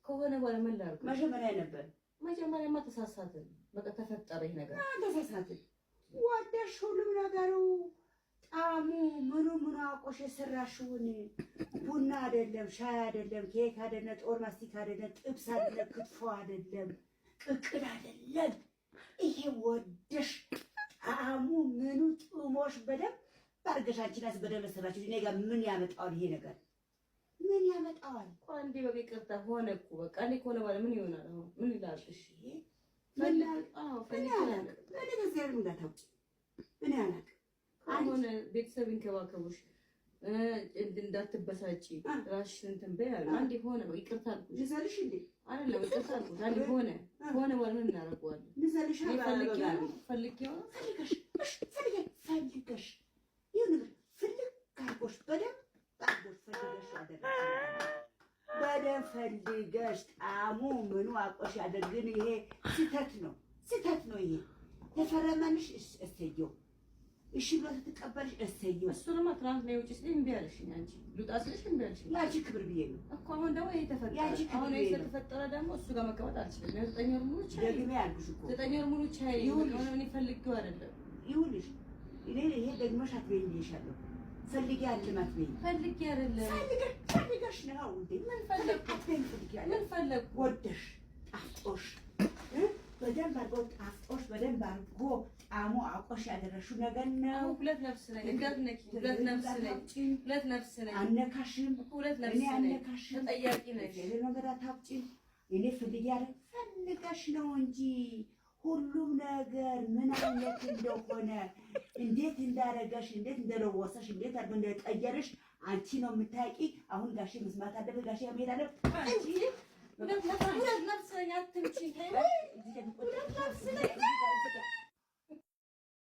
ከሆነ በኋላ ምን ላድርግ? መጀመሪያማ ተሳሳትን። በቃ ተፈጠረ ይሄ ነገር። ተሳሳትን። ወደሽ ሁሉም ነገሩ ጣሙ ምኑ አውቆሽ የሰራሽውን ቡና አይደለም፣ ሻይ አይደለም፣ ኬክ አይደለም፣ ጦር ማስቲካ አይደለም፣ ጥብስ አይደለም፣ ክትፎ አይደለም፣ ቅቅል አይደለም። ይሄ ወደሽ ጣሙ ምኑ ጥሞሽ በደንብ አድርገሽ አንቺናስ በደንብ ሰራችሁ። እኔ ጋር ምን ያመጣዋል ይሄ ነገር? ምን ያመጣዋል? አንዴ በቃ ይቅርታ ሆነ እኮ በቃ እኔ ከሆነ በኋላ ምን ይሆናል? አሁን ምን ይላል? እሺ እኔ አላውቅም። አሁን ቤተሰብ ይንከባከቡሽ እንዳትበሳጪ ራስሽን እንትን በይ አሉ። አንዴ ሆነ ነው ይቅርታ አልኩሽ። ልዘልሽ እንዴ? አይደለም ይቅርታ አልኩሽ። አንዴ ሆነ በኋላ ምን እናደርገዋለን? ልዘልሽ ፈልጌው ፈልገሽ ይሁን ፍልግ ካርጎሽ በደንብ አድርጎሽ ፈልገሽ ያደረግሽ በደንብ ፈልገሽ ጣሙ ምኑ አቆሽ ያደርግን። ይሄ ስህተት ነው። ይሄ ተፈረመንሽ እሰየው፣ እሺ ብሎ ተቀበልሽ እሰየው። እሱንማ ትናንት ነው ውጪ ስለኝ እምቢ አለሽኝ። አንቺ ልውጣ ስልሽ እምቢ አለሽኝ። ያቺ ክብር ብዬ ነው እኮ። አሁን ደግሞ ይሄ ተፈጠረ። አሁን ይሄ ተፈጠረ ደግሞ እሱ ጋር መቀመጥ አልችልም። 9 ወር ሙሉ ቻይ ደግሜ ያልኩሽ እኮ 9 ወር ሙሉ ቻይ የሆነ ምን ፈልጌው አይደለም። ይሁንሽ እኔ ይሄ ደግመሽ አትበይኝ ብዬሻለሁ። ፈልጌ አልማት በይ። ፈልጌ አይደለም ፈልገሽ ነው እንዴ? ምን ፈለግኩ? ምን ፈለግኩ? ወደሽ ጣፍጦሽ በደንብ አድርጎ ጣፍጦሽ በደንብ አድርጎ ጣሙ አውቆሽ ያደረሽው ነገር ነው። ሁለት ነፍስ ነኝ እንዳትነኪ። ሁለት ነፍስ ነኝ አነካሽም። ሁለት ነፍስ ነኝ አነካሽም። ተጠያቂ ነሽ። ሌላ ነገር አታውጪም። እኔ ፈልጌ አይደል ፈልገሽ ነው እንጂ ሁሉም ነገር ምን አይነት እንደሆነ እንዴት እንዳረጋሽ እንዴት እንደለወሰሽ እንዴት አድርጎ እንደቀየረሽ አንቺ ነው የምታውቂ። አሁን ጋሼ መስማት አለበት። ጋሼ መሄድ አለበት። አንቺ ሁለት ነፍስ ነኝ አትምጪ። ሁለት ነፍስ ነኝ